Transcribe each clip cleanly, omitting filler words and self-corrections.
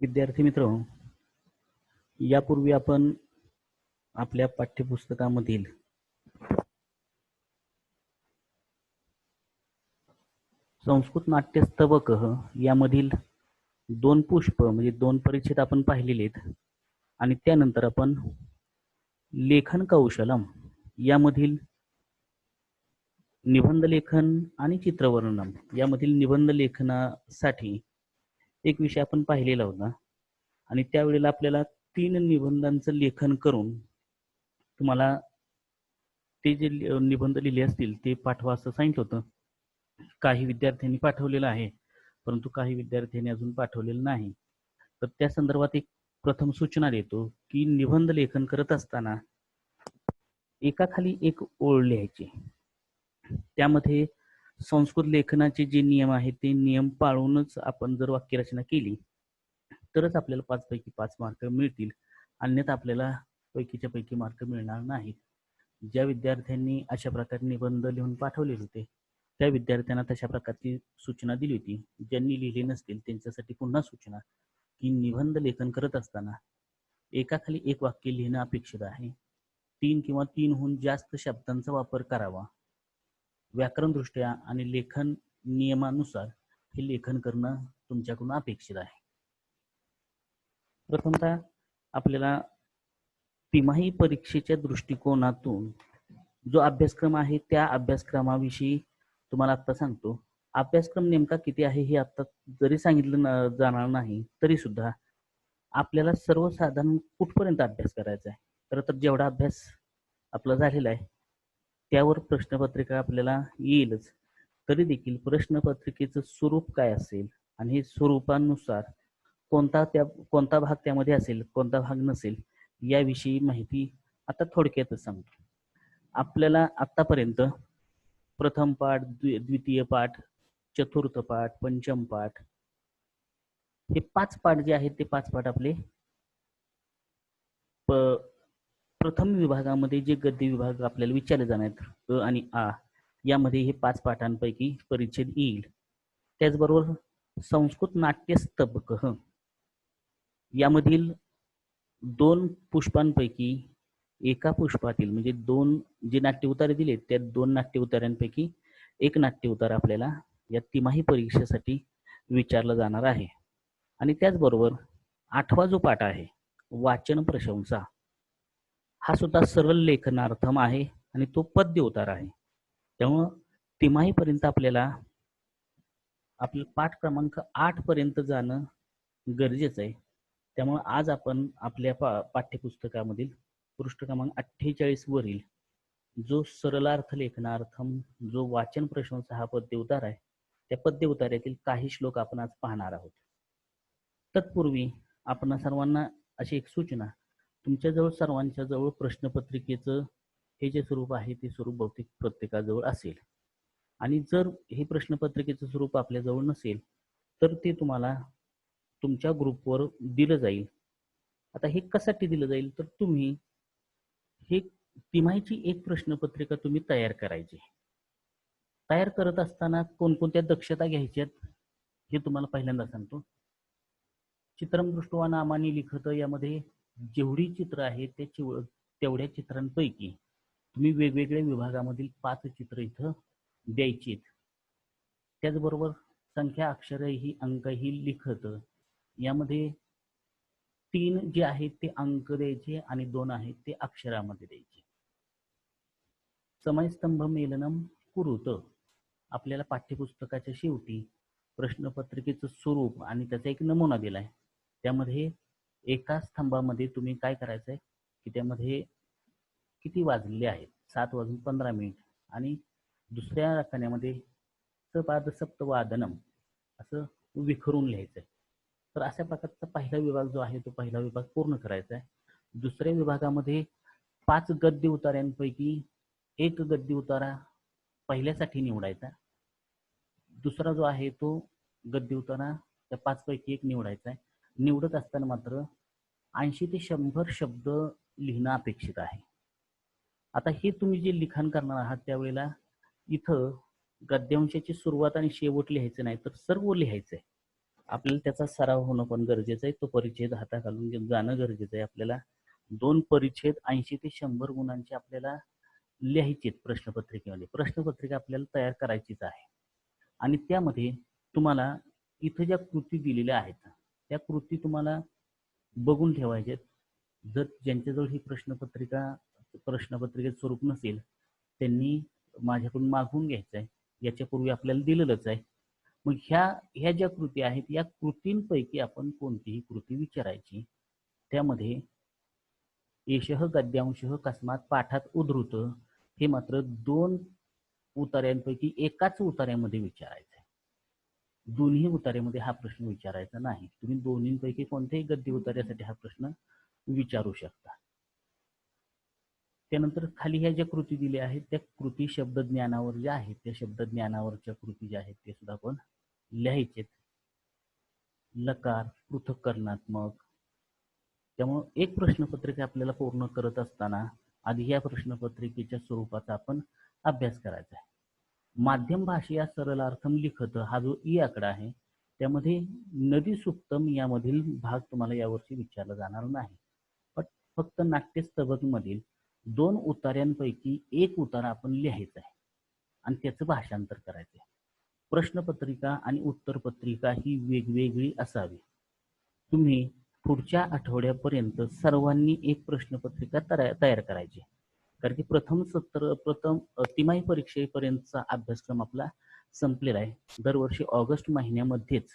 विद्यार्थी मित्र, यापूर्वी आपण आपल्या पाठ्यपुस्तकामधील संस्कृत नाट्यस्तबक यामधील 2 पुष्प म्हणजे 2 परिच्छेद आपण पाहिलेले आहेत आणि त्यानंतर आपण लेखन कौशलम यामधील निबंध लेखन आणि चित्रवर्णन यामधील निबंध लेखनासाठी एक विषय आपण पाहिलेला होता आणि त्यावेळेला आपल्याला 3 निबंधांचं लेखन करून तुम्हाला ते जे निबंध लिहिले असतील ते पाठवा असं सांगितलं होतं. काही विद्यार्थ्यांनी पाठवलेलं आहे, परंतु काही विद्यार्थ्यांनी अजून पाठवलेलं नाही. तर त्या संदर्भात एक प्रथम सूचना देतो की निबंध लेखन करत असताना एकाखाली एक ओळ लिहायची. त्यामध्ये संस्कृत लेखनाचे जे नियम आहेत ते नियम पाळूनच आपण जर वाक्यरचना केली तरच आपल्याला 5 पैकी 5 मार्क मिळतील, अन्यथा आपल्याला पैकीच्या पैकी मार्क मिळणार नाहीत. ज्या विद्यार्थ्यांनी अशा प्रकारे निबंध लिहून पाठवले होते त्या विद्यार्थ्यांना तशा प्रकारची सूचना दिली होती. ज्यांनी लिहिले नसतील त्यांच्यासाठी पुन्हा सूचना की निबंध लेखन करत असताना एकाखाली एक वाक्य लिहिणं अपेक्षित आहे. 3 किंवा 3हून जास्त शब्दांचा वापर करावा. व्याकरणदृष्ट्या आणि लेखन नियमानुसार हे लेखन करणं तुमच्याकडून अपेक्षित आहे. प्रथमतः आपल्याला तिमाही परीक्षेच्या दृष्टिकोनातून जो अभ्यासक्रम आहे त्या अभ्यासक्रमाविषयी तुम्हाला आता सांगतो. अभ्यासक्रम नेमका किती आहे हे आता जरी सांगितलं जाणार नाही तरी सुद्धा आपल्याला सर्वसाधारण कुठपर्यंत अभ्यास करायचा आहे. खरं तर जेवढा अभ्यास आपला झालेला आहे त्यावर प्रश्नपत्रिका आपल्याला येईलच, तरी देखील प्रश्नपत्रिकेचं स्वरूप काय असेल आणि हे स्वरूपानुसार कोणता भाग त्यामध्ये असेल कोणता भाग नसेल याविषयी माहिती आता थोडक्यातच सांगतो. आपल्याला आतापर्यंत प्रथम पाठ, द्वितीय पाठ, चतुर्थ पाठ, पंचम पाठ हे 5 पाठ जे आहेत ते 5 पाठ आपले प्रथम विभागामध्ये जे गद्य विभाग आपल्याला विचारले जाणार अ आणि आ यामध्ये हे 5 पाठांपैकी परिच्छेद येईल. त्याचबरोबर संस्कृत नाट्यस्तबक यामधील 2 पुष्पांपैकी एका पुष्पातील म्हणजे 2 जे नाट्य उतारे दिले त्या 2 नाट्य उतार्यांपैकी एक नाट्य उतार आपल्याला या तिमाही परीक्षेसाठी विचारला जाणार आहे. आणि त्याचबरोबर 8वा जो पाठ आहे वाचन प्रशंसा हा सुद्धा सरळ लेखनार्थम आहे आणि तो पद्य उतार आहे. त्यामुळं तिमाहीपर्यंत आपल्याला आपलं पाठ क्रमांक 8 पर्यंत जाणं गरजेचं आहे. त्यामुळे आज आपण आपल्या पाठ्यपुस्तकामधील पृष्ठ क्रमांक 48 वरील जो सरलार्थ लेखनार्थम जो वाचन प्रशंसा हा पद्य उतार आहे त्या पद्य उतार्यातील काही श्लोक आपण आज पाहणार आहोत. तत्पूर्वी आपण सर्वांना अशी एक सूचना, तुमच्याजवळ सर्वांच्या जवळ प्रश्नपत्रिकेचं हे जे स्वरूप आहे ते स्वरूप बहुतेक प्रत्येकाजवळ असेल आणि जर हे प्रश्नपत्रिकेचं स्वरूप आपल्याजवळ नसेल तर ते तुम्हाला तुमच्या ग्रुपवर दिलं जाईल. आता हे कशासाठी दिलं जाईल तर तुम्ही हे तिमाहीची एक प्रश्नपत्रिका तुम्ही तयार करायची. तयार करत असताना कोणकोणत्या दक्षता घ्यायच्यात हे तुम्हाला पहिल्यांदा सांगतो. चित्रम दृष्ट्वा नामानी लिखत यामध्ये जेवढी चित्र आहेत तेवढ्या चित्रांपैकी तुम्ही वेगवेगळ्या विभागामधील 5 चित्र इथं द्यायची. त्याचबरोबर संख्या अक्षरही अंकही लिखत यामध्ये 3 जे आहेत ते अंक द्यायचे आणि 2 आहेत ते अक्षरामध्ये द्यायचे. समयस्तंभ मेलनम कुरुत आपल्याला पाठ्यपुस्तकाच्या शेवटी प्रश्नपत्रिकेचं स्वरूप आणि त्याचा एक नमुना दिलाय. त्यामध्ये एका स्तंभामध्ये तुम्ही काय करायचंय की त्यामध्ये किती वाजलेले आहेत 7:15 आणि दुसऱ्या रकान्यामध्ये सपाद सप्तवादनम असं विखरून लिहायचंय. तर अशा प्रकारचा पहिला विभाग जो आहे तो पहिला विभाग पूर्ण करायचा आहे. दुसऱ्या विभागामध्ये 5 गद्य उतार्यांपैकी एक गद्य उतारा पहिल्यासाठी निवडायचा. दुसरा जो आहे तो गद्य उतारा त्या 5 पैकी एक निवडायचा आहे. निवडत असताना मात्र 80 ते 100 शब्द लिहिणं अपेक्षित आहे. आता हे तुम्ही जे लिखाण करणार आहात त्यावेळेला इथं गद्यांशाची सुरुवात आणि शेवट लिहायचं नाही तर सर्व लिहायचं आहे. आपल्याला त्याचा सराव होणं पण गरजेचं आहे. तो परिच्छेद हाताखालून जाणं गरजेचं आहे. आपल्याला 2 परिच्छेद 80 ते 100 गुणांचे आपल्याला लिहायचे प्रश्नपत्रिकेमध्ये. प्रश्नपत्रिका आपल्याला तयार करायचीच आहे आणि त्यामध्ये तुम्हाला इथं ज्या कृती दिलेल्या आहेत त्या कृती तुम्हाला बघून ठेवायचे. जर ज्यांच्याजवळ ही प्रश्नपत्रिकेत स्वरूप नसेल त्यांनी माझ्याकडून मागवून घ्यायचं आहे. याच्यापूर्वी आपल्याला दिलेलंच आहे. मग ह्या ज्या कृती आहेत या कृतींपैकी आपण कोणतीही कृती विचारायची. त्यामध्ये एषः गद्यांशः कस्मात पाठात उद्धृत हे मात्र 2 उतार्यांपैकी एकाच उतार्यामध्ये विचारायचं आहे. दोन्ही उतार्यामध्ये हा प्रश्न विचारायचा नाही. तुम्ही दोन्हींपैकी कोणत्याही गद्य उतार्यासाठी हा प्रश्न विचारू शकता. त्यानंतर खाली ह्या ज्या कृती दिल्या आहेत त्या कृती शब्दज्ञानावर ज्या आहेत त्या शब्दज्ञानावरच्या कृती ज्या आहेत ते सुद्धा आपण लिहायचे. लकार पृथक्करणात्मक. त्यामुळे एक प्रश्नपत्रिका आपल्याला पूर्ण करत असताना आधी या प्रश्नपत्रिकेच्या स्वरूपाचा आपण अभ्यास करायचा आहे. माध्यम भाषेया सरलार्थम लिखत हा जो ई आकडा आहे त्यामध्ये नदी सुक्तम यामधील भाग तुम्हाला यावर्षी विचारला जाणार नाही. पण फक्त नाट्यस्तबक मधील 2 उतार्यांपैकी एक उतारा आपण लिहायचा आहे आणि त्याचं भाषांतर करायचं आहे. प्रश्नपत्रिका आणि उत्तरपत्रिका ही वेगवेगळी असावी. तुम्ही पुढच्या आठवड्यापर्यंत सर्वांनी एक प्रश्नपत्रिका तयार करायची. कारण की प्रथम तिमाही परीक्षेपर्यंतचा अभ्यासक्रम आपला संपलेला आहे. दरवर्षी ऑगस्ट महिन्यामध्येच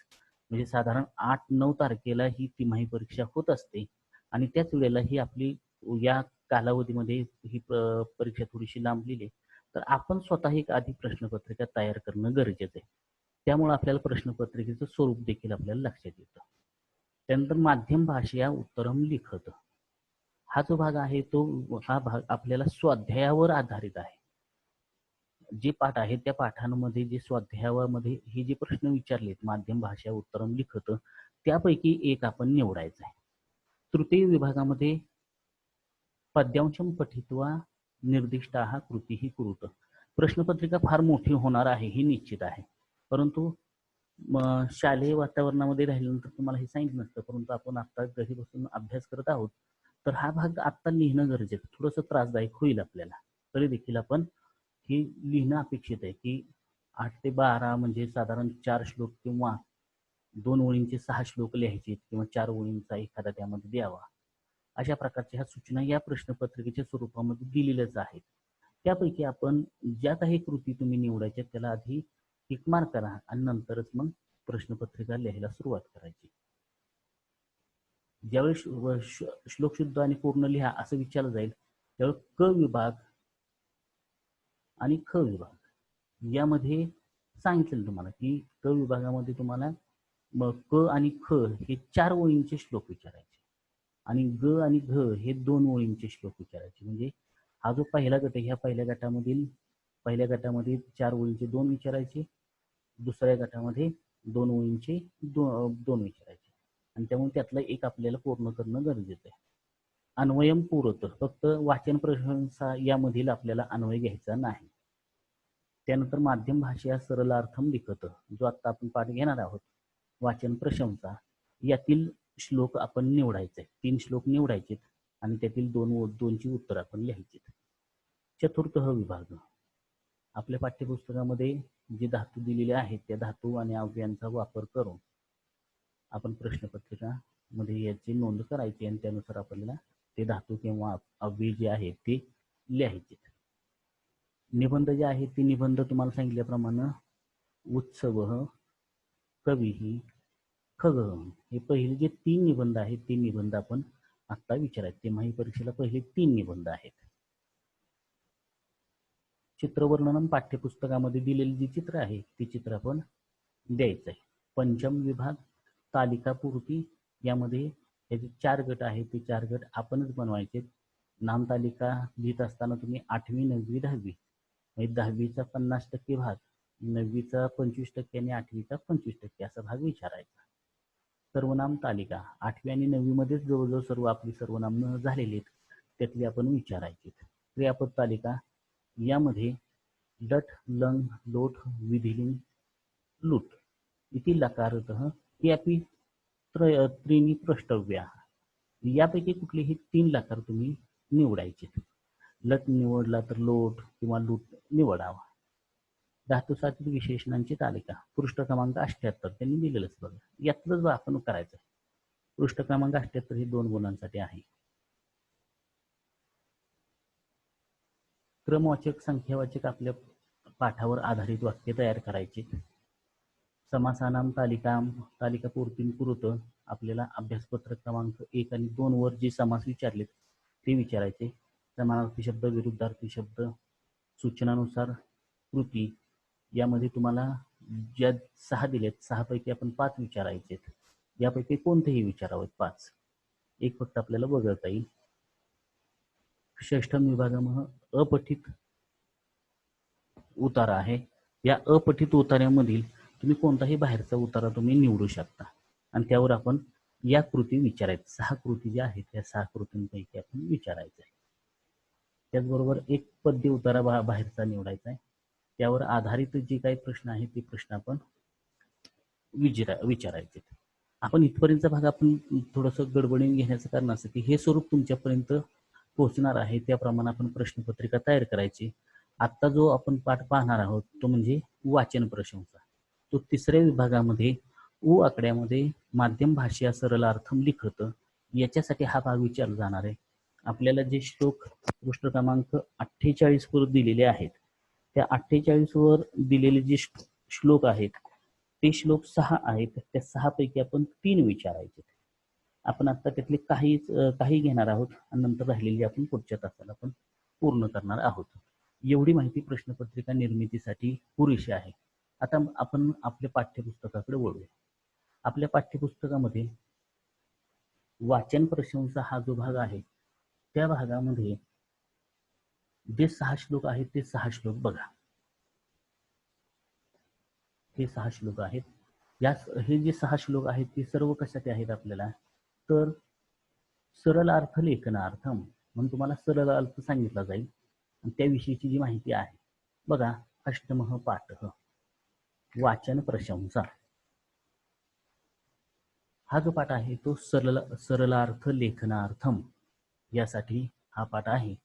म्हणजे साधारण 8-9 तारखेला ही तिमाही परीक्षा होत असते आणि त्याच वेळेला ही आपली या कालावधीमध्ये ही परीक्षा थोडीशी लांबलेली आहे. तर आपण स्वतः एक आधी प्रश्नपत्रिका तयार करणं गरजेचं आहे. त्यामुळे आपल्याला प्रश्नपत्रिकेचं स्वरूप देखील आपल्याला लक्षात येतं. त्यानंतर माध्यम भाषेया उत्तरम लिखत हा जो भाग आहे हा भाग आपल्याला स्वाध्यायावर आधारित आहे. जे पाठ आहेत त्या पाठांमध्ये जे स्वाध्यायामध्ये हे जे प्रश्न विचारलेत माध्यम भाषा उत्तरम लिखत त्यापैकी एक आपण निवडायचा आहे. तृतीय विभागामध्ये पद्यांशम पठित्वा निर्दिष्टाः कृतीः कुरुत. प्रश्नपत्रिका फार मोठी होणार आहे हे निश्चित आहे. परंतु शालेय वातावरणामध्ये राहिल्यानंतर तुम्हाला हे सांगितलं नसतं. परंतु आपण आता घरी बसून अभ्यास करत आहोत तर हा भाग आता लिहिणं गरजेचं. थोडंसं त्रासदायक होईल आपल्याला तरी देखील आपण हे लिहिणं अपेक्षित आहे की 8 ते 12 म्हणजे साधारण 4 श्लोक किंवा 2 ओळींचे 6 श्लोक लिहायचे किंवा 4 ओळींचा एखादा त्यामध्ये द्यावा. अशा प्रकारच्या ह्या सूचना या प्रश्नपत्रिकेच्या स्वरूपामध्ये दिलेल्याच आहेत. त्यापैकी आपण ज्या काही कृती तुम्ही निवडायच्या त्याला आधी टिक मार्क करा आणि नंतरच मग प्रश्नपत्रिका लिहायला सुरुवात करायची. ज्यावेळी श्लोक शुद्ध आणि पूर्ण लिहा असं विचारलं जाईल त्यावेळी क विभाग आणि ख विभाग यामध्ये सांगितलेलं तुम्हाला की क विभागामध्ये तुम्हाला क आणि ख हे 4 ओळींचे श्लोक विचारायचे आणि ग आणि घ हे 2 ओळींचे श्लोक विचारायचे. म्हणजे हा जो पहिला गट आहे ह्या पहिल्या गटामध्ये 4 ओळींचे 2 विचारायचे. दुसऱ्या गटामध्ये 2 ओळींचे 2 विचारायचे आणि त्यामुळे त्यातला एक आपल्याला पूर्ण करणं गरजेचं आहे. अन्वयम पूरत फक्त वाचन प्रशंसा यामधील आपल्याला अन्वय घ्यायचा नाही. त्यानंतर माध्यम भाषेया सरलार्थम लिखत जो आता आपण पाठ घेणार आहोत वाचन प्रशंसा यातील श्लोक आपण निवडायचे. 3 श्लोक निवडायचे आणि त्यातील 2ची उत्तर आपण लिहायची. चतुर्थ विभाग आपल्या पाठ्यपुस्तकामध्ये जे धातू दिलेले आहेत त्या धातू आणि अव्ययांचा वापर करून आपण प्रश्नपत्रिका मध्ये याची नोंद करायची आणि त्यानुसार आपल्याला ते धातू किंवा अव्यय जे आहेत ते लिहायचे. निबंध जे आहेत ते निबंध तुम्हाला सांगितल्याप्रमाणे उत्सव कवी खग हे पहिले जे 3 निबंध आहेत ते निबंध आपण आता विचारायचे. तिमाही परीक्षेला पहिले 3 निबंध आहेत. चित्रवर्णन पाठ्यपुस्तकामध्ये दिलेली जी चित्र आहे ती चित्र आपण द्यायचं आहे. पंचम विभाग तालिकापूर्ती यामध्ये याचे 4 गट आहेत ते 4 गट आपणच बनवायचे. नामतालिका लिहित असताना तुम्ही 8वी 9वी 10वी म्हणजे 10वीचा 50% भाग 9वीचा 25% आणि 8वीचा 25% असा भाग विचारायचा. सर्वनाम तालिका 8वी आणि 9वी मध्येच जवळजवळ सर्व आपली सर्वनाम झालेली आहेत त्यातली आपण विचारायची. क्रियापद तालिका यामध्ये लट लंग लोट विधिलिंग लूट इति लकारतः यापी त्रीणी प्रष्टव्या, यापैकी कुठलेही 3 लकार तुम्ही निवडायचे. लट निवडला तर लोट किंवा लूट निवडावा. धातुसातील विशेषणांची तालिका, पृष्ठ क्रमांक 78 त्यांनी दिलेलंच बघा. यातलंच आपण करायचं. पृष्ठ क्रमांक 78 हे 2 गुणांसाठी आहे. क्रमवाचक संख्यावाचक आपल्या पाठावर आधारित वाक्य तयार करायचे. समासानाम तालिका पूर्तीं कुरुत आपल्याला अभ्यासपत्र क्रमांक 1 आणि 2 वर जे समास विचारलेत ते विचारायचे. समानार्थी शब्द, विरुद्धार्थी शब्द, सूचनानुसार कृती, यामध्ये तुम्हाला ज्या 6 दिलेत 6 पैकी आपण 5 विचारायचे. यापैकी कोणतेही विचारावेत 5, एक फक्त आपल्याला वगळता येईल. षष्ठम विभागामध्ये अपठित उतारा आहे. या अपठित उतार्यामधील तुम्ही कोणताही बाहेरचा उतारा तुम्ही निवडू शकता आणि त्यावर आपण या कृती विचारायच्या. 6 कृती ज्या आहेत त्या 6 कृतींपैकी आपण विचारायचं आहे. त्याचबरोबर एक पद्य उतारा बाहेरचा निवडायचा आहे. त्यावर आधारित जे काही प्रश्न आहेत ते प्रश्न आपण विचारायचे. आपण इथपर्यंतचा भाग आपण थोडंसं गडबडीने घेण्याचं कारण असं की हे स्वरूप तुमच्यापर्यंत पोहोचणार आहे, त्याप्रमाणे आपण प्रश्नपत्रिका तयार करायची. आत्ता जो आपण पाठ पाहणार आहोत तो म्हणजे वाचन प्रशंसा. तो 3ऱ्या विभागामध्ये उ आकड्यामध्ये माध्यम भाषा सरलार्थम लिखत, याच्यासाठी हा भाग विचारला जाणार आहे. आपल्याला जे श्लोक पृष्ठ क्रमांक 48 वर दिलेले आहेत, त्या 48 वर दिलेले जे श्लोक आहेत ते श्लोक 6 आहेत. त्या 6 पैकी आपण 3 विचारायचे. आपण आता त्यातले काही घेणार आहोत आणि नंतर राहिलेली आपण पुढच्या तासाला आपण पूर्ण करणार आहोत. एवढी माहिती प्रश्नपत्रिका निर्मितीसाठी पुरेशी आहे. आता आपण आपल्या पाठ्यपुस्तकाकडे वळूया. आपल्या पाठ्यपुस्तकामध्ये वाचन प्रशंसा हा जो भाग आहे त्या भागामध्ये जे 6 श्लोक आहेत ते 6 श्लोक बघा. हे 6 श्लोक आहेत. हे जे 6 श्लोक आहेत ते सर्व कशासाठी आहेत आपल्याला, तर सरळ अर्थ लेखनार्थम म्हणून तुम्हाला सरळ अर्थ सांगितला जाईल आणि त्याविषयीची जी माहिती आहे बघा. अष्टमः पाठः वाचन प्रशंसा, हा जो पाठ आहे तो सरलार्थ लेखनार्थम यासाठी हा पाठ आहे.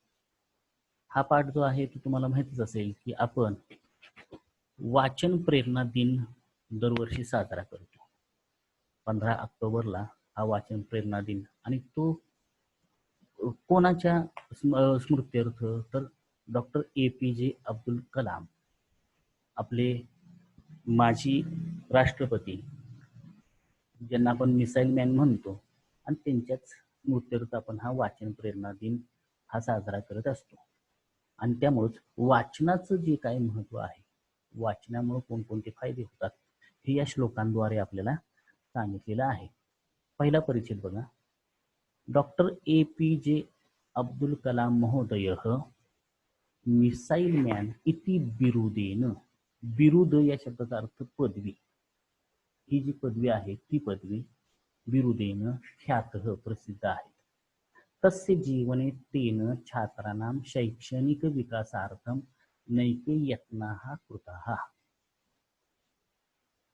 हा पाठ जो आहे तो तुम्हाला माहितीच असेल की आपण वाचन प्रेरणा दिन दरवर्षी साजरा करतो. 15 ऑक्टोबरला हा वाचन प्रेरणा दिन, आणि तो कोणाच्या स्मृत्यर्थ, तर डॉक्टर APJ अब्दुल कलाम, आपले माजी राष्ट्रपती ज्यांना आपण मिसाईल मॅन म्हणतो, आणि त्यांच्याच स्मृत्यर्थ आपण हा वाचन प्रेरणा दिन हा साजरा करत असतो. आणि त्यामुळेच वाचनाचं जे काही महत्व आहे, वाचनामुळे कोणकोणते फायदे होतात हे या श्लोकांद्वारे आपल्याला सांगितलेलं आहे. पहिला परिच्छेद बघा. डॉक्टर APJ अब्दुल कलाम महोदय मिसाईल मॅन इति बिरुदेन, बिरुद या शब्दाचा अर्थ पदवी, ही जी पदवी आहे ती पदवी बिरुदेन ख्यातः प्रसिद्ध आहे. तस्य जीवने तेन छात्राणां शैक्षणिक विकासार्थं नैके यत्नाः कृताः.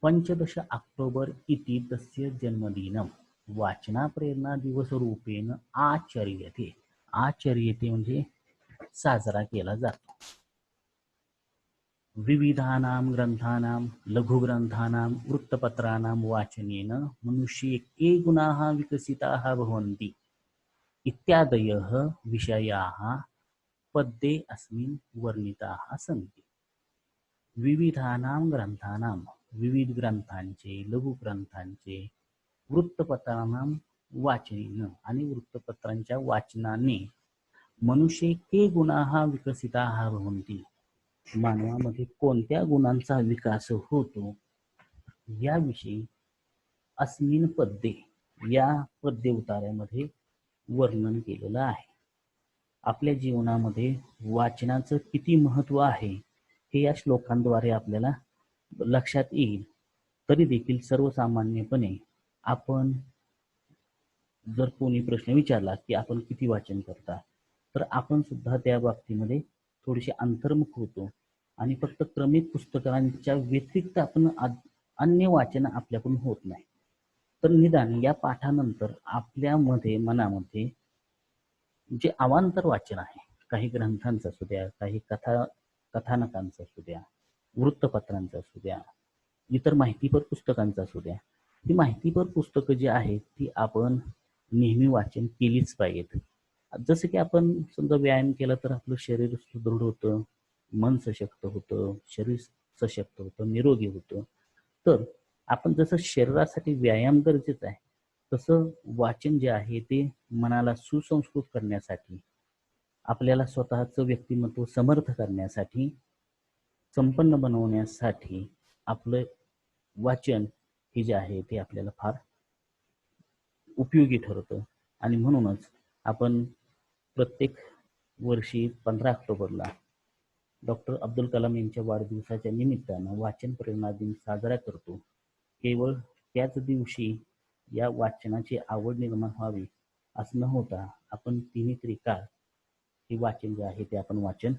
15 ऑक्टोबर इति तस्य जन्मदिनं वाचना प्रेरणा दिवस रूपेण आचर्यते. आचर्यते म्हणजे साजरा केला जातो. विविधानां ग्रंथानां लघुग्रंथानां वृत्तपत्राणां वाचनेन मनुष्ये के गुणाः विकसिताः भवन्ति इत्यादयः विषयाः पद्ये अस्मिन् वर्णिताः सन्ति. विविधानां ग्रंथानां, विविध ग्रंथांचे, लघुग्रंथांचे, वृत्तपत्रांना वाचनेन आणि वृत्तपत्रांच्या वाचनाने मनुष्ये के गुणाः विकसिताः भवन्ति, मानवामध्ये कोणत्या गुणांचा विकास होतो याविषयी अस्मिन पद्ये, या पद्य उतार्यामध्ये वर्णन केलेलं आहे. आपल्या जीवनामध्ये वाचनाचं किती महत्व आहे हे या श्लोकांद्वारे आपल्याला लक्षात येईल. तरी देखील सर्वसामान्यपणे आपण जर कोणी प्रश्न विचारला की आपण किती वाचन करता, तर आपण सुद्धा त्या बाबतीमध्ये थोडेसे अंतर्मुख होतो आणि फक्त क्रमिक पुस्तकांच्या व्यतिरिक्त आपण अन्य वाचन आपल्याकडून होत नाही. तर निदान या पाठानंतर आपल्यामध्ये मनामध्ये जे अवांतर वाचन आहे, काही ग्रंथांचं असू द्या, काही कथानकांचं असू द्या, वृत्तपत्रांचं असू द्या, इतर माहितीपर पुस्तकांचं असू द्या, ही माहितीपर पुस्तकं जी आहेत ती आपण नेहमी वाचन केलीच पाहिजेत. जसं की आपण समजा व्यायाम केला तर आपलं शरीर सुदृढ होतं, मन सशक्त होतं, शरीर सशक्त होतं, निरोगी होतं. तर आपण जसं शरीरासाठी व्यायाम गरजेचं आहे, तसं वाचन जे आहे ते मनाला सुसंस्कृत करण्यासाठी, आपल्याला स्वतःचं व्यक्तिमत्व समर्थ करण्यासाठी, संपन्न बनवण्यासाठी आपलं वाचन हे जे आहे ते आपल्याला फार उपयोगी ठरतं. आणि म्हणूनच आपण प्रत्येक वर्षी 15 ऑक्टोबरला डॉक्टर अब्दुल कलाम यांच्या वाढदिवसाच्या निमित्तानं वाचन प्रेरणा दिन साजरा करतो. केवळ त्याच दिवशी या वाचनाची आवड निर्माण व्हावी असं न होता आपण तिन्ही त्रिकाळ हे वाचन जे आहे ते आपण वाचन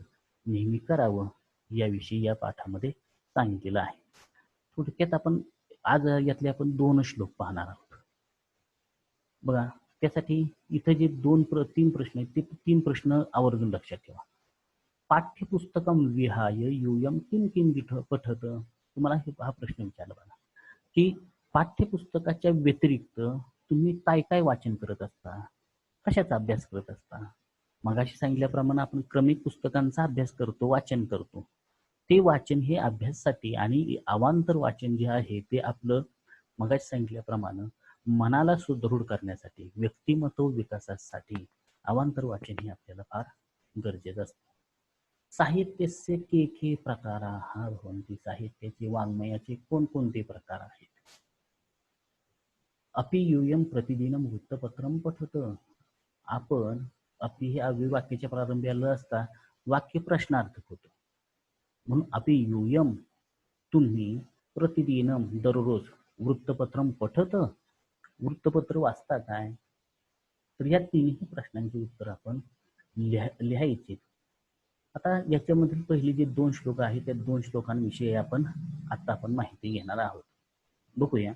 नेहमी करावं याविषयी या पाठामध्ये सांगितलेलं आहे. थोडक्यात आपण आज यातले आपण 2 श्लोक पाहणार आहोत. बघा, त्यासाठी इथं जे 3 प्रश्न आहेत ते 3 प्रश्न आवर्जून लक्षात ठेवा. पाठ्यपुस्तकम विहाय यूयम किम किम पठत. तुम्हाला हा प्रश्न विचारला बघा की पाठ्यपुस्तकाच्या व्यतिरिक्त तुम्ही काय काय वाचन करत असता, कशाचा अभ्यास करत असता. मगाशी सांगितल्याप्रमाणे आपण क्रमिक पुस्तकांचा अभ्यास करतो, वाचन करतो. ते वाचन हे अभ्यासासाठी आणि अवांतर वाचन जे आहे ते आपलं मगाशी सांगितल्याप्रमाणे मनाला सुदृढ करण्यासाठी, व्यक्तिमत्व विकासासाठी अवांतर वाचन हे आपल्याला फार गरजेचं असतं. साहित्यस्य के प्रकाराः भवन्ति. साहित्याचे वाङ्मयाचे कोणकोणते प्रकार आहेत. अपि यूयम प्रतिदिनं वृत्तपत्रं पठत. आपण अपि हे अव्यवाक्याच्या प्रारंभी आलं असता वाक्य प्रश्नार्थक होतं. म्हणून अपि यूयम, तुम्ही प्रतिदिनम दररोज वृत्तपत्रं पठत, वृत्तपत्र वाचता काय. तर या तिन्ही प्रश्नांची उत्तर आपण लिहायची. आता याच्यामधील पहिले जे 2 श्लोक आहेत त्या 2 श्लोकांविषयी आपण माहिती घेणार आहोत. बघूया.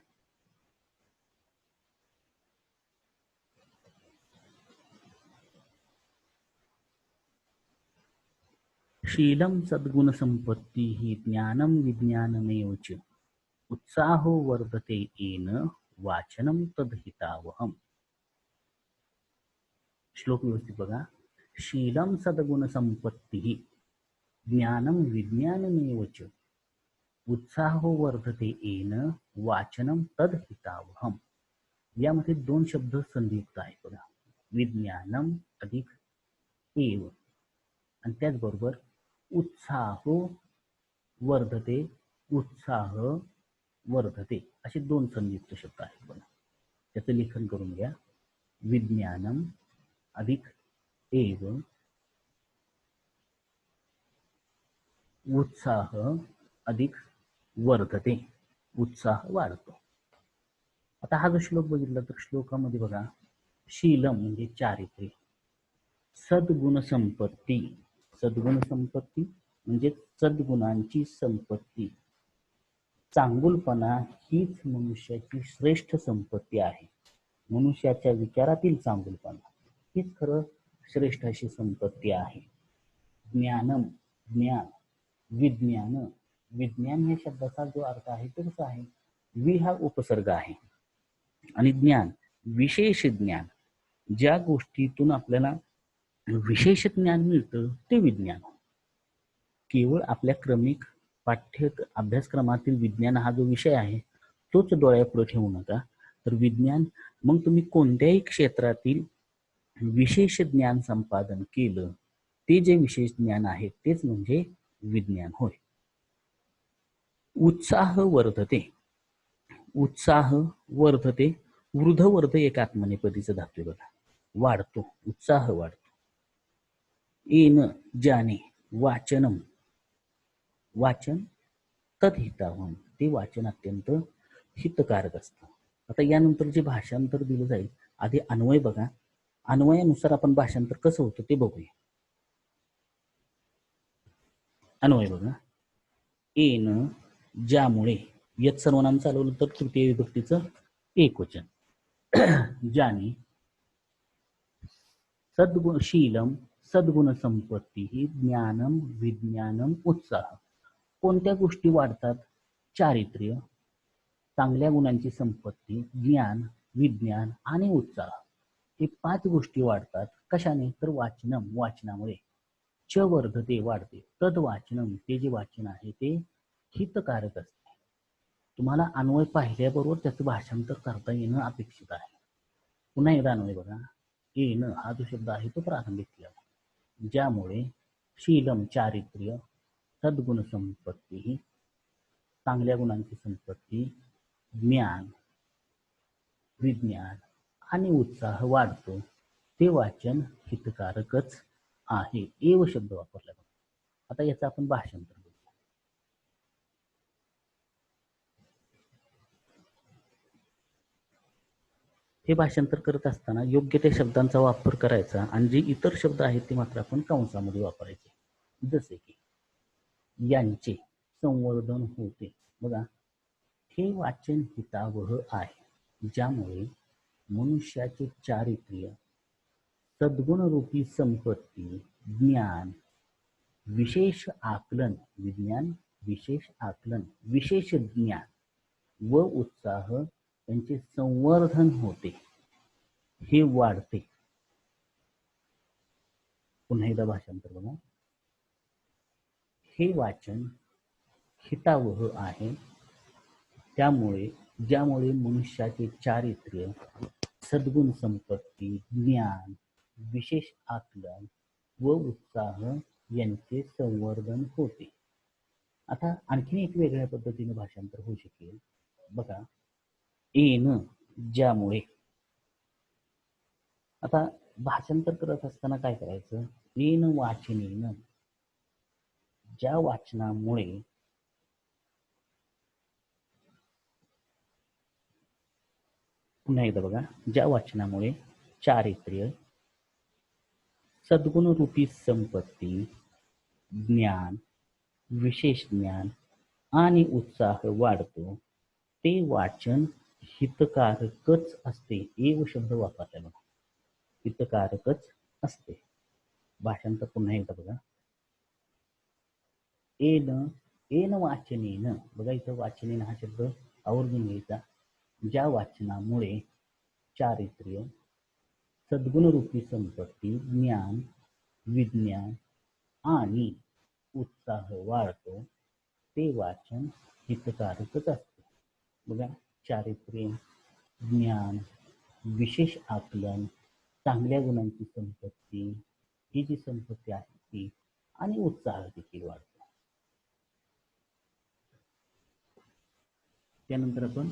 शीलं सद्गुण संपत्ती ही ज्ञानम विज्ञानमेव च उत्साहो वर्धते येन वाचनम तद्हितावहम. श्लोक व्यवस्थित बघा. शीलं सद्गुण संपत्ती ज्ञानम विज्ञानमेव च उत्साहो वर्धते येन वाचनम तद्हितावहम. यामध्ये 2 शब्द संधियुक्त आहेत बघा. विज्ञानम अधिक एव आणि त्याचबरोबर उत्साहो वर्धते, उत्साह वर्धते असे 2 संयुक्त शब्द आहेत बघा. त्याचं लेखन करून घ्या. विज्ञानम अधिक एव उत्साह अधिक वर्धते, उत्साह वाढतो. आता हा जो श्लोक बघितला तर श्लोकामध्ये बघा, शीलम म्हणजे चारित्र्य, सद्गुण संपत्ती, सद्गुण संपत्ती म्हणजे सद्गुणांची संपत्ती. चांगुलपणा हीच मनुष्याची श्रेष्ठ संपत्ती आहे. मनुष्याच्या विचारातील चांगुलपणा हीच खरं श्रेष्ठ अशी संपत्ती आहे. ज्ञानम, ज्ञान, विज्ञान, विज्ञान या शब्दाचा जो अर्थ आहे तो कसा आहे. वि हा उपसर्ग आहे आणि ज्ञान विशेष ज्ञान, ज्या गोष्टीतून आपल्याला विशेष ज्ञान मिळतं ते विज्ञान. केवळ आपल्या क्रमिक अभ्यासक्रमातील विज्ञान हा जो विषय आहे तोच डोळ्यापुढे ठेवू नका. तर विज्ञान, मग तुम्ही कोणत्याही क्षेत्रातील विशेष ज्ञान संपादन केलं ते जे विशेष ज्ञान आहे तेच म्हणजे विज्ञान होय. उत्साह वर्धते, उत्साह वर्धते, वृद्धवर्ध एक आत्मनेपदीचं धातू बघा. वाढतो, उत्साह वाढतो. येन ज्याने, वाचनम वाचन, तद्हितावहम ते वाचन अत्यंत हितकारक असतं. आता यानंतर जे भाषांतर दिलं जाईल, आधी अन्वय बघा. अन्वयानुसार आपण भाषांतर कसं होतं ते बघूया. अन्वय बघा. येन ज्यामुळे, यत सर्वनाम चालवलं तर तृतीय विभक्तीचं एकवचन. ज्याने सद्गुणशीलम सद्गुण संपत्ती ही ज्ञानम विज्ञानम उत्साह. कोणत्या गोष्टी वाढतात? चारित्र्य, चांगल्या गुणांची संपत्ती, ज्ञान, विज्ञान आणि उत्साह. हे 5 गोष्टी वाढतात. कशाने? तर वाचनम, वाचनामुळे. च वर्धते, वाढते. तद वाचनम, ते जे वाचन आहे ते हितकारक असते. तुम्हाला अन्वय पाहिल्याबरोबर त्याचं भाषांतर करता येणं अपेक्षित आहे. पुन्हा एकदा अन्वय बघा. येणं हा जो शब्द आहे तो प्रारंभिक क्रिया. ज्यामुळे शीलम चारित्र्य, सद्गुण संपत्ती चांगल्या गुणांची संपत्ती, ज्ञान, विज्ञान आणि उत्साह वाढतो, ते वाचन हितकारकच आहे. एव शब्द वापरला. आता याचं आपण भाषांतर करू. हे भाषांतर करत असताना योग्य त्या शब्दांचा वापर करायचा आणि जे इतर शब्द आहेत ते मात्र आपण कंसामध्ये वापरायचे. जसे की यांचे संवर्धन होते. बघा, हे वाचन हितावह आहे, ज्यामुळे मनुष्याचे चारित्र्य, सद्गुणरूपी संपत्ती, ज्ञान, विशेष आकलन, विज्ञान, विशेष आकलन, विशेष ज्ञान व उत्साह यांचे संवर्धन होते, हे वाढते. पुन्हा एकदा भाषांतर बघा. हे वाचन हितावह आहे, ज्यामुळे मनुष्याचे चारित्र्य, सद्गुण संपत्ती, ज्ञान, विशेष आकलन व उत्साह यांचे संवर्धन होते. आता आणखी एक वेगळ्या पद्धतीने भाषांतर होऊ शकेल. बघा, येन, ज्यामुळे. आता भाषांतर करत असताना काय करायचं? येन वाचनेन, ज्या वाचनामुळे पुन्हा एकदा बघा, ज्या वाचनामुळे चारित्र्य, सद्गुणरूपी संपत्ती, ज्ञान, विशेष ज्ञान आणि उत्साह वाढतो, ते वाचन हितकारकच असते. एव शब्द वापरला बघा, हितकारकच असते. भाषांतर पुन्हा एकदा बघा. येन वाचनेन, बघा इथं वाचनेन हा शब्द आवर्जून घ्यायचा. ज्या वाचनामुळे चारित्र्य, सद्गुणरूपी संपत्ती, ज्ञान, विज्ञान आणि उत्साह वाढतो, ते वाचन हितकारकच असते. बघा, चारित्र्य, ज्ञान, विशेष आकलन, चांगल्या गुणांची संपत्ती, ही जी संपत्ती आहे ती, आणि उत्साह देखील वाढतो. त्यानंतर आपण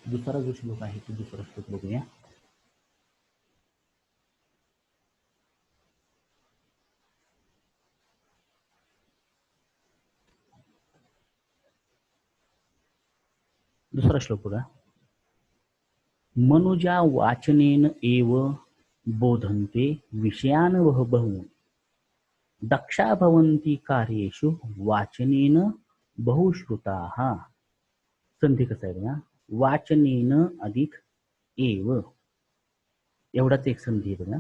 दुसरा जो श्लोक आहे तो दुसरा श्लोक बघूया. दुसरा श्लोक बघा. मनुजा वाचनेन एव बोधन्ते विषयान वह बहु, दक्षा भवन्ति कार्येषु वाचनेन बहुश्रुताः. संधी कसा आहे बघा, वाचनेन अधिक एव, एवढाच एक संधी आहे बघा.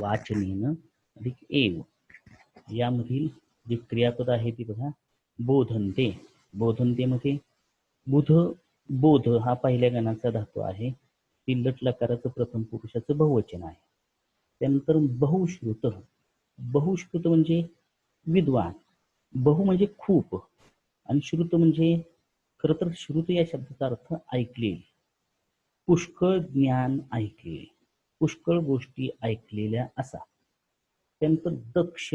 वाचनेन अधिक एव, यामधील जी क्रियापद आहे ती बघा, बोधन्ते. बोधन्ते मध्ये बुध, बोध हा पहिल्या गणाचा धातू आहे. ती लट लकाराचं प्रथम पुरुषाचं बहुवचन आहे. त्यानंतर बहुश्रुत. बहुश्रुत म्हणजे विद्वान, बहु म्हणजे खूप, आणि श्रुत म्हणजे, खर तर श्रुत या शब्दाचा अर्थ ऐकलेले, पुष्कळ ज्ञान ऐकलेले, पुष्कळ गोष्टी ऐकलेल्या असा. त्यानंतर दक्ष.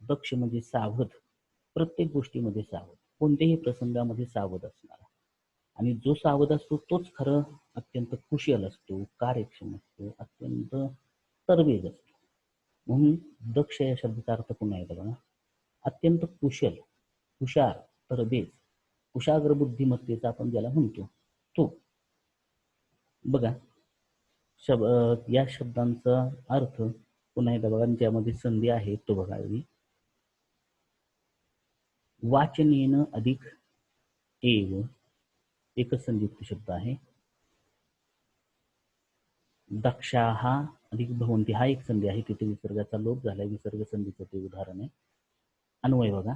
दक्ष म्हणजे सावध, प्रत्येक गोष्टीमध्ये सावध, कोणत्याही प्रसंगामध्ये सावध असणारा. आणि जो सावध असतो तोच खरं अत्यंत कुशल असतो, कार्यक्षम असतो, अत्यंत तरबेज असतो. म्हणून दक्ष या शब्दाचा अर्थ पुन्हा एकदा बघा, अत्यंत कुशल, हुशार, तरबेज, कुशाग्र बुद्धिमत्तेचा आपण ज्याला म्हणतो तो. बघा, या शब्दांचा अर्थ पुन्हा एकदा बघा, ज्यामध्ये संधी आहे तो बघा. वाचनेन अधिक एव एकच संधियुक्त शब्द आहे. दक्षाः अधिक भवन्ति हा एक संधी आहे, तिथे विसर्गाचा लोप झालाय, विसर्ग संधीचं ते उदाहरण आहे. अन्वय बघा,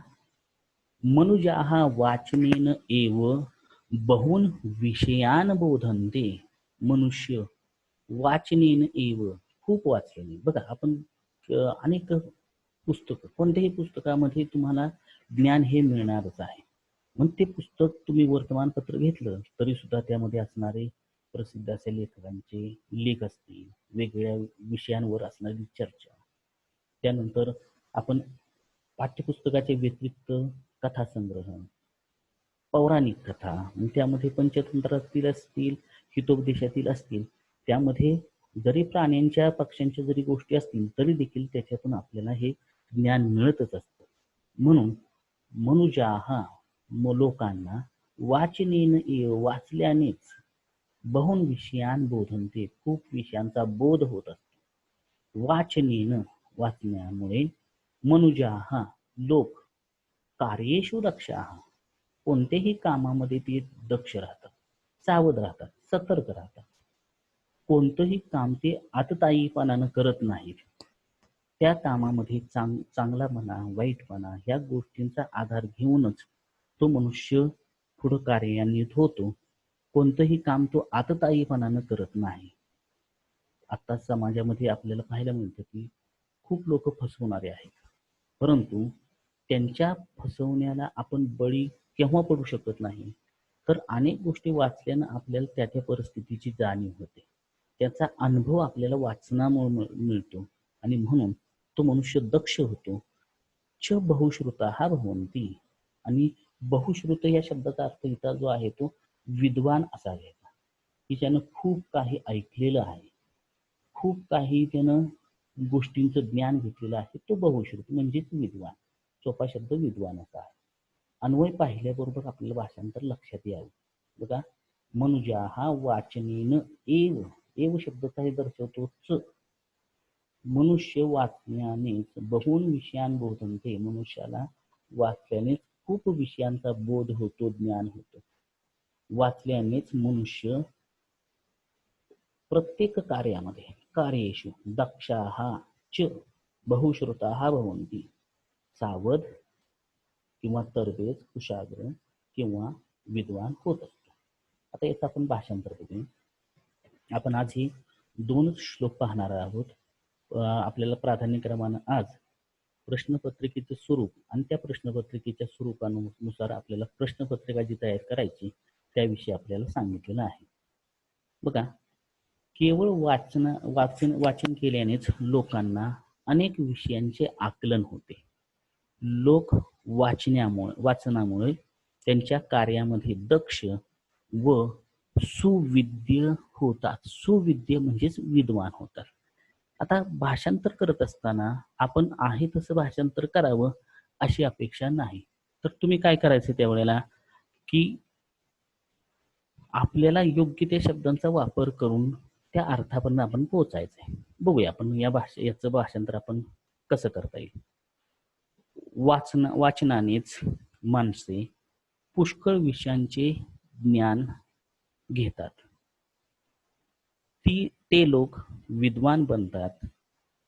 मनुजाः वाचनेन एव बहून विषयान बोधन्ते. मनुष्य वाचनेन एव खूप वाचल्याने. बघा आपण अनेक पुस्तकं, कोणत्याही पुस्तकामध्ये तुम्हाला ज्ञान हे मिळणारच आहे. मग ते पुस्तक तुम्ही वर्तमानपत्र घेतलं तरी सुद्धा त्यामध्ये असणारे प्रसिद्ध असे लेखकांचे लेख असतील, वेगवेगळ्या विषयांवर असणारी चर्चा, त्यानंतर आपण पाठ्यपुस्तकाच्या व्यतिरिक्त कथासंग्रह, पौराणिक कथा, त्यामध्ये पंचतंत्रातील असतील, हितोपदेशातील असतील, त्यामध्ये जरी प्राण्यांच्या पक्ष्यांच्या जरी गोष्टी असतील तरी देखील त्याच्यातून आपल्याला हे ज्ञान मिळतच असतं. म्हणून मनुजाः लोकांना वाचनेन वाचल्यानेच बहुन विषयान बोधनते खूप विषयांचा बोध होत असतो. वाचनेन वाचण्यामुळे मनुजाः लोक कार्येषु दक्षाः कोणत्याही कामामध्ये ते दक्ष राहतात, सावध राहतात, सतर्क राहतात. कोणतंही काम ते आततायीपणानं करत नाहीत. त्या कामामध्ये चांगला म्हणा, वाईटपणा ह्या गोष्टींचा आधार घेऊनच तो मनुष्य पुढे कार्यान्वित होतो. कोणतंही काम तो आततायीपणानं करत नाही. आता समाजामध्ये आपल्याला पाहायला मिळतं की खूप लोक फसवणारे आहेत, परंतु त्यांच्या फसवण्याला आपण बळी केव्हा पडू शकत नाही, तर अनेक गोष्टी वाचल्यानं आपल्याला त्या त्या परिस्थितीची जाणीव होते, त्याचा अनुभव आपल्याला वाचनामुळे मिळतो आणि म्हणून तो मनुष्य दक्ष होतो. च बहुश्रुताः भवन्ति, आणि बहुश्रुत या शब्दाचा अर्थ इथं जो आहे तो विद्वान असा घ्यायचा, की ज्यानं खूप काही ऐकलेलं आहे, खूप काही त्यानं गोष्टींचं ज्ञान घेतलेलं आहे, तो बहुश्रुत म्हणजेच विद्वान. सोपा शब्द विद्वान असा आहे. अन्वय पाहिल्याबरोबर आपल्याला भाषांतर लक्षात यावं. बघा, मनुजाः वाचनेन एव, एव शब्द काय दर्शवतो, च. मनुष्य वाचण्यानेच बहुन विषयान बोधनते, मनुष्याला वाचल्यानेच खूप विषयांचा बोध होतो, ज्ञान होतो. वाचल्यानेच मनुष्य प्रत्येक कार्यामध्ये, कार्येषु दक्षाः च बहुश्रुताः भवन्ति, सावध किंवा तरबेज, कुशाग्र किंवा विद्वान होत असतो. आता याचं आपण भाषांतर बघू. आपण आज ही 2 श्लोक पाहणार आहोत. आपल्याला प्राधान्यक्रमानं आज प्रश्नपत्रिकेचं स्वरूप आणि त्या प्रश्नपत्रिकेच्या स्वरूपानुसार आपल्याला प्रश्नपत्रिका जी तयार करायची त्याविषयी आपल्याला सांगितलेलं आहे. बघा, केवळ वाचन केल्यानेच लोकांना अनेक विषयांचे आकलन होते. लोक वाचनामुळे त्यांच्या कार्यामध्ये दक्ष व सुविद्य होतात. सुविद्य म्हणजेच विद्वान होतात. आता भाषांतर करत असताना आपण आहे तसं भाषांतर करावं अशी अपेक्षा नाही. तर तुम्ही काय करायचं त्यावेळेला, की आपल्याला योग्य त्या शब्दांचा वापर करून त्या अर्थापर्यंत आपण पोहोचायचंय. बघूया आपण याचं भाषांतर आपण कसं करता येईल. वाचनानेच माणसे पुष्कळ विषयांचे ज्ञान घेतात. ते लोक विद्वान बनतात.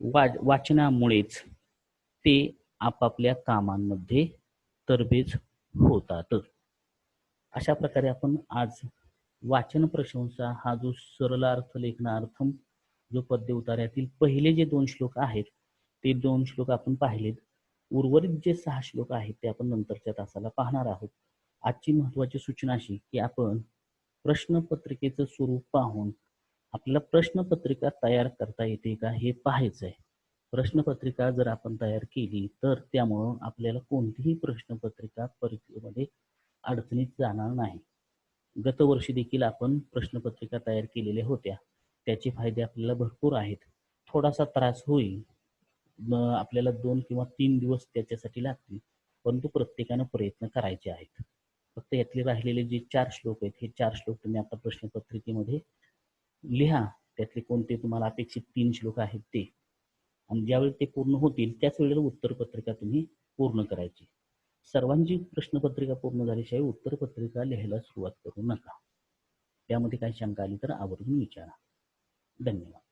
वाचनामुळेच ते आपापल्या कामांमध्ये तरबेज होतात. अशा प्रकारे आपण आज वाचन प्रशंसा हा जो सरलार्थ लेखनार्थम जो पद्य उतार्यातील पहिले जे 2 श्लोक आहेत ते 2 श्लोक आपण पाहिलेत. उर्वरित जे 6 श्लोक आहेत ते आपण नंतरच्या तासाला पाहणार आहोत. आजची महत्वाची सूचना अशी की आपण प्रश्नपत्रिकेचं स्वरूप पाहून आपल्याला प्रश्नपत्रिका तयार करता येते का हे पाहायचंय. प्रश्नपत्रिका जर आपण तयार केली तर त्यामुळं आपल्याला कोणतीही प्रश्नपत्रिका परीक्षेमध्ये अडचणीत जाणार नाही. गतवर्षी देखील आपण प्रश्नपत्रिका तयार केलेल्या होत्या, त्याचे फायदे आपल्याला भरपूर आहेत. थोडासा त्रास होईल, आपल्याला 2 किंवा 3 दिवस त्याच्यासाठी लागतील, परंतु प्रत्येकानं प्रयत्न करायचे आहेत. फक्त यातले राहिलेले जे 4 श्लोक आहेत हे 4 श्लोक तुम्ही आता प्रश्नपत्रिकेमध्ये लिहा. त्यातले कोणते तुम्हाला अपेक्षित 3 श्लोक आहेत ते, आणि ज्यावेळी ते पूर्ण होतील त्याच वेळेला उत्तरपत्रिका तुम्ही पूर्ण करायची. सर्वांची प्रश्नपत्रिका पूर्ण झाल्याशिवाय उत्तरपत्रिका लिहायला सुरुवात करू नका. त्यामध्ये काही शंका आली तर आवर्जून विचारा. धन्यवाद.